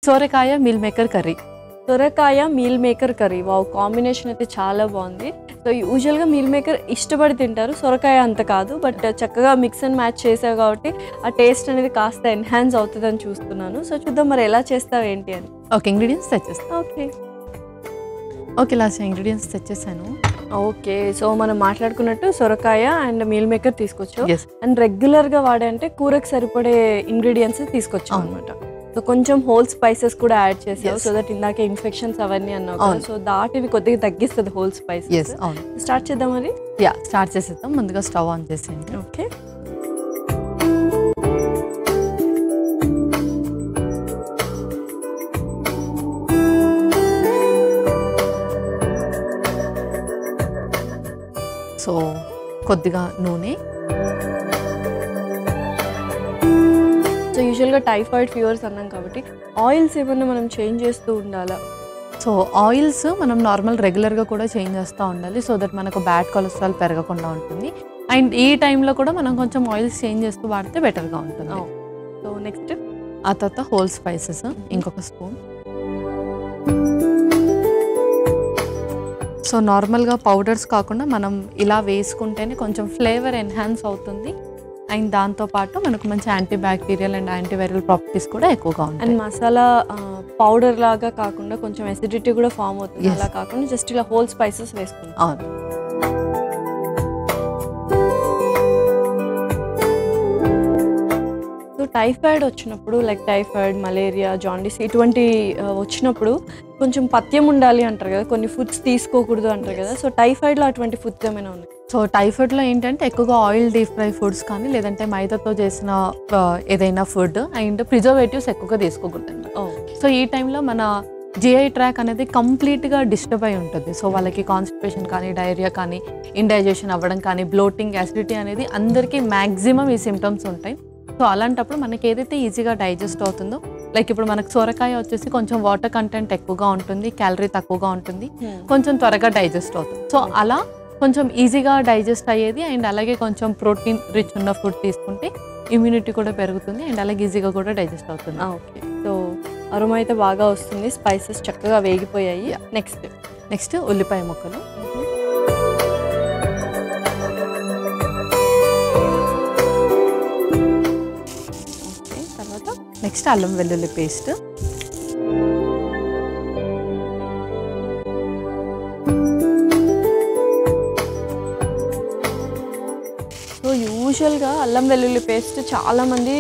సొరకాయ meal maker curry. సొరకాయ meal maker curry. Wow, combination అయితే చాలా బాగుంది. సో యూజువల్గా మీల్ మేకర్ ఇష్టపడి తింటారు, సొరకాయ అంత కాదు. బట్ చక్కగా మిక్స్ అండ్ మ్యాచ్ చేసావు కాబట్టి ఆ టేస్ట్ అనేది కాస్త ఎన్హాన్స్ అవుతుందని చూస్తున్నాను. సో చూద్దాం మరి ఎలా చేస్తావు ఏంటి అని. ఓకే, ఇంగ్రీడియంట్స్ తెచ్చేస్తాను. ఓకే లాస్ట్ ఇంగ్రీడియంట్స్ తెచ్చేసాను. ఓకే, సో మనం మాట్లాడుకున్నట్టు సొరకాయ అండ్ మీల్ మేకర్ తీసుకొచ్చావు. అండ్ రెగ్యులర్గా వాడే అంటే కూరకు సరిపడే ఇంగ్రీడియంట్స్ తీసుకొచ్చావు అనమాట. సో కొంచెం హోల్ స్పైసెస్ కూడా యాడ్ చేసావు, సో దట్ ఇందాక ఇన్ఫెక్షన్స్ అవన్నీ అన్నావు కదా, సో దాటివి కొద్దిగా తగ్గిస్తుంది హోల్ స్పైసెస్. స్టార్ట్ చేద్దాం మరి. స్టార్ట్ చేసేద్దాం. ముందుగా స్టవ్ ఆన్ చేసేయండి. ఓకే, సో కొద్దిగా నూనె. సో యూజువల్గా టైఫాయిడ్ ఫీవర్స్ అన్నాం కాబట్టి ఆయిల్స్ ఏమన్నా మనం చేంజ్ చేస్తూ ఉండాలా? సో ఆయిల్స్ మనం నార్మల్ రెగ్యులర్గా కూడా చేంజ్ చేస్తూ ఉండాలి, సో దట్ మనకు బ్యాడ్ కొలెస్ట్రాల్ పెరగకుండా ఉంటుంది. అండ్ ఈ టైంలో కూడా మనం కొంచెం ఆయిల్స్ చేంజ్ చేస్తూ వాడితే బెటర్గా ఉంటుంది. సో నెక్స్ట్ ఆ తర్వాత హోల్ స్పైసెస్ ఇంకొక స్పూన్. సో నార్మల్గా పౌడర్స్ కాకుండా మనం ఇలా వేసుకుంటేనే కొంచెం ఫ్లేవర్ ఎన్హాన్స్ అవుతుంది. అండ్ దాంతోపాటు మనకు మంచి anti bacterial and antiviral properties కూడా ఎక్కువగా ఉంటాయి. అండ్ మసాలా పౌడర్ లాగా కాకుండా కొంచెం ఎసిడిటీ కూడా ఫామ్ అవుతుంది, అలా కాకుండా జస్ట్ ఇలా హోల్ స్పైసెస్ వేసుకుంటాం. అవును. సో టైఫాయిడ్ వచ్చినప్పుడు, లైక్ టైఫాయిడ్, మలేరియా, జాండీస్ ఇటువంటి వచ్చినప్పుడు కొంచెం పథ్యం ఉండాలి అంటారు కదా, కొన్ని ఫుడ్స్ తీసుకోకూడదు అంటారు కదా. సో టైఫాయిడ్లో అటువంటి ఫుడ్స్ ఏమైనా ఉన్నాయి? సో టైఫాయిడ్లో ఏంటంటే ఎక్కువగా ఆయిల్ డీప్ ఫ్రై ఫుడ్స్ కానీ లేదంటే మైదాతో చేసిన ఏదైనా ఫుడ్ అండ్ ప్రిజర్వేటివ్స్ ఎక్కువగా తీసుకోకూడదు అండి. సో ఈ టైంలో మన జిఐ ట్రాక్ అనేది కంప్లీట్గా డిస్టర్బ్ అయి ఉంటుంది. సో వాళ్ళకి కాన్స్టిపేషన్ కానీ, డైరియా కానీ, ఇండైజెషన్ అవ్వడం కానీ, బ్లోటింగ్, యాసిడిటీ అనేది అందరికీ మ్యాక్సిమం ఈ సిమ్టమ్స్ ఉంటాయి. సో అలాంటప్పుడు మనకి ఏదైతే ఈజీగా డైజెస్ట్ అవుతుందో, లైక్ ఇప్పుడు మనకు సొరకాయ వచ్చేసి కొంచెం వాటర్ కంటెంట్ ఎక్కువగా ఉంటుంది, క్యాలరీ తక్కువగా ఉంటుంది, కొంచెం త్వరగా డైజెస్ట్ అవుతుంది. సో అలా కొంచెం ఈజీగా డైజెస్ట్ అయ్యేది అండ్ అలాగే కొంచెం ప్రోటీన్ రిచ్ ఉన్న ఫుడ్ తీసుకుంటే ఇమ్యూనిటీ కూడా పెరుగుతుంది అండ్ అలాగే ఈజీగా కూడా డైజెస్ట్ అవుతుంది. ఓకే, సో అరోమా అయితే బాగా వస్తుంది, స్పైసెస్ చక్కగా వేగిపోయాయి. నెక్స్ట్ ఉల్లిపాయ ముక్కలు. తర్వాత నెక్స్ట్ అల్లం వెల్లుల్లి పేస్ట్. సో యూజువల్గా అల్లం వెల్లుల్లి పేస్ట్ చాలామంది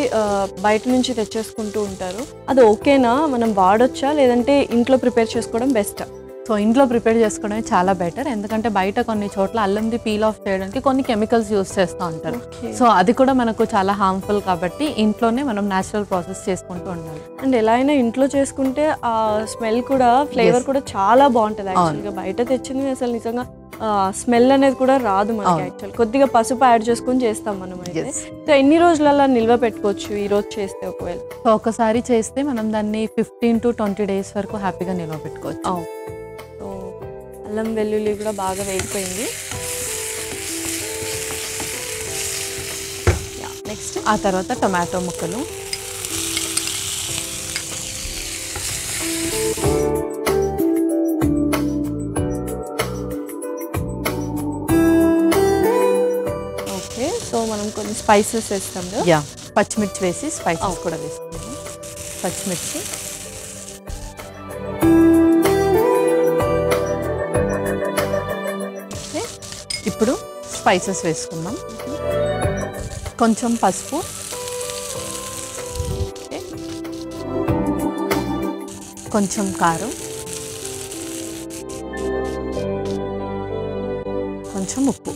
బయట నుంచి తెచ్చేసుకుంటూ ఉంటారు. అది ఓకేనా, మనం వాడొచ్చా, లేదంటే ఇంట్లో ప్రిపేర్ చేసుకోవడం బెస్టా? సో ఇంట్లో ప్రిపేర్ చేసుకోవడమే చాలా బెటర్, ఎందుకంటే బయట కొన్ని చోట్ల అల్లంది పీల్ ఆఫ్ చేయడానికి కొన్ని కెమికల్స్ యూస్ చేస్తూ ఉంటారు. సో అది కూడా మనకు చాలా హార్మ్ఫుల్ కాబట్టి ఇంట్లోనే మనం న్యాచురల్ ప్రాసెస్ చేసుకుంటూ ఉండాలి. అండ్ ఎలా అయినా ఇంట్లో చేసుకుంటే ఆ స్మెల్ కూడా, ఫ్లేవర్ కూడా చాలా బాగుంటుంది. యాక్చువల్గా బయట తెచ్చింది అసలు నిజంగా స్మెల్ అనేది కూడా రాదు మనకి. యాక్చువల్ కొద్దిగా పసుపు యాడ్ చేసుకొని చేస్తాం మనం అయితే. సో ఎన్ని రోజులలో నిల్వ పెట్టుకోవచ్చు ఈ రోజు చేస్తే? ఒకవేళ సో ఒకసారి చేస్తే మనం దాన్ని 15 to 20 days వరకు హ్యాపీగా నిల్వ పెట్టుకోవచ్చు. సో అల్లం వెల్లుల్లి కూడా బాగా వేగిపోయింది. నెక్స్ట్ ఆ తర్వాత టొమాటో ముక్కలు. ఓకే, సో మనం కొన్ని స్పైసెస్ వేస్తాం. పచ్చిమిర్చి వేసి స్పైసెస్ కూడా వేసుకుంటాం. పచ్చిమిర్చి, ఇప్పుడు స్పైసెస్ వేసుకుందాం. కొంచెం పసుపు, కొంచెం కారం, కొంచెం ఉప్పు.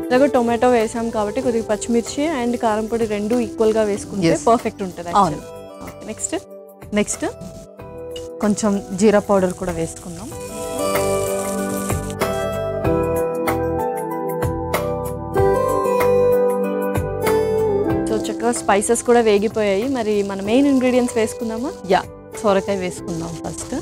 ఇలాగ టొమాటో వేసాం కాబట్టి కొద్దిగా పచ్చిమిర్చి అండ్ కారం పొడి రెండు ఈక్వల్గా వేసుకుంటే పర్ఫెక్ట్ ఉంటుంది. నెక్స్ట్ కొంచెం జీరా పౌడర్ కూడా వేసుకుందాం. సో చక్కగా స్పైసెస్ కూడా వేగిపోయాయి. మరి మన మెయిన్ ఇంగ్రీడియంట్స్ వేసుకుందామా? సొరకాయ వేసుకుందాం ఫస్ట్.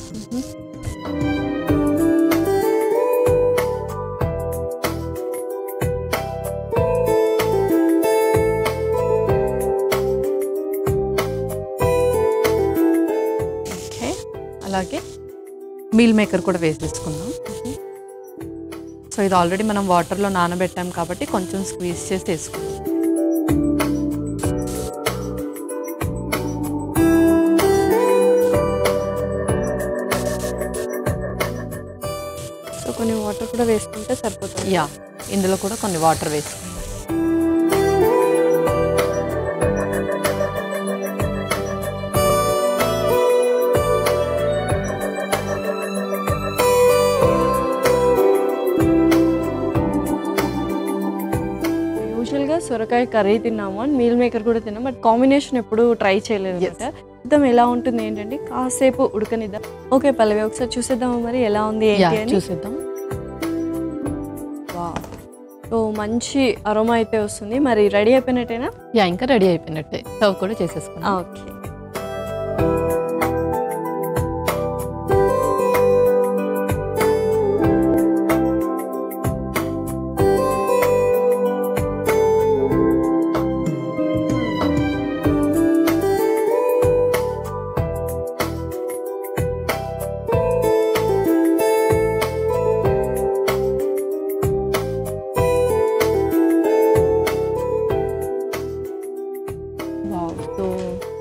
మీల్ మేకర్ కూడా వేసేసుకుందాం. సో ఇది ఆల్రెడీ మనం వాటర్లో నానబెట్టాం కాబట్టి కొంచెం స్క్వీజ్ చేసి వేసుకుందాం. సో కొన్ని వాటర్ కూడా వేసుకుంటే సరిపోతుంది. యా, ఇందులో కూడా కొన్ని వాటర్ వేసుకుందాం. యూజువల్గా సొరకాయ కర్రీ తిన్నాము అండ్ మీల్ మేకర్ కూడా తిన్నాం, బట్ కాంబినేషన్ ఎప్పుడు ట్రై చేయలేదు అనమాట. చూద్దాం ఎలా ఉంటుంది ఏంటంటే, కాసేపు ఉడకనిద్దాం. ఓకే పల్లవి, ఒకసారి చూసేద్దామా మరి ఎలా ఉంది ఏంటి అని? చూసేద్దాం. సో మంచి అరోమా అయితే వస్తుంది. మరి రెడీ అయిపోయినట్టేనా? యా, ఇంకా రెడీ అయిపోయినట్టే. సర్వ్ కూడా చేసేసుకున్నాం. ఓకే. సో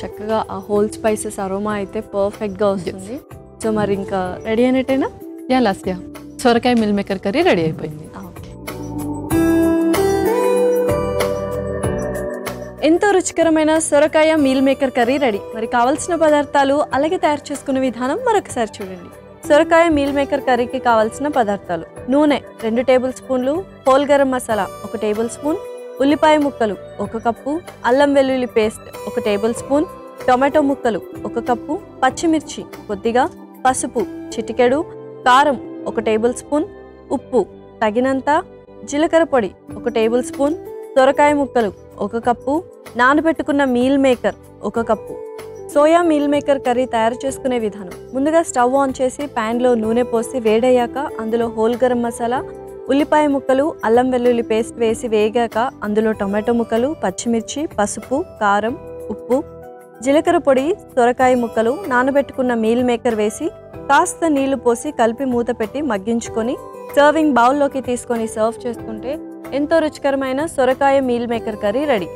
చక్కగా ఆ హోల్ స్పైసెస్ అరోమా అయితే పర్ఫెక్ట్గా వస్తుంది. సో మరి ఇంకా రెడీ అయినట్టేనా? యా లాస్యా, సొరకాయ మీల్ మేకర్ కర్రీ రెడీ అయిపోయింది. ఎంతో రుచికరమైన సొరకాయ మీల్ మేకర్ కర్రీ రెడీ. మరి కావాల్సిన పదార్థాలు అలాగే తయారు చేసుకునే విధానం మరొకసారి చూడండి. సొరకాయ మీల్ మేకర్ కర్రీకి కావాల్సిన పదార్థాలు: నూనె 2 టేబుల్ స్పూన్లు, whole garam masala 1 table spoon, ఉల్లిపాయ ముక్కలు 1 కప్పు, అల్లం వెల్లుల్లి పేస్ట్ 1 టేబుల్ స్పూన్, టొమాటో ముక్కలు 1 కప్పు, పచ్చిమిర్చి కొద్దిగా, పసుపు చిటికెడు, కారం 1 టేబుల్ స్పూన్, ఉప్పు తగినంత, జీలకర్ర పొడి 1 టేబుల్ స్పూన్, సొరకాయ ముక్కలు 1 కప్పు, నానబెట్టుకున్న meal maker 1 cup. Soya meal maker curry తయారు చేసుకునే విధానం: ముందుగా స్టవ్ ఆన్ చేసి ప్యాన్లో నూనె పోసి వేడయ్యాక అందులో హోల్ గరం మసాలా, ఉల్లిపాయ ముక్కలు, అల్లం వెల్లుల్లి పేస్ట్ వేసి వేగాక అందులో టొమాటో ముక్కలు, పచ్చిమిర్చి, పసుపు, కారం, ఉప్పు, జీలకర్ర పొడి, సొరకాయ ముక్కలు, నానబెట్టుకున్న మీల్ మేకర్ వేసి కాస్త నీళ్లు పోసి కలిపి మూత పెట్టి మగ్గించుకొని సర్వింగ్ బౌల్లోకి తీసుకొని సర్వ్ చేసుకుంటే ఎంతో రుచికరమైన సొరకాయ మీల్ మేకర్ కర్రీ రెడీ.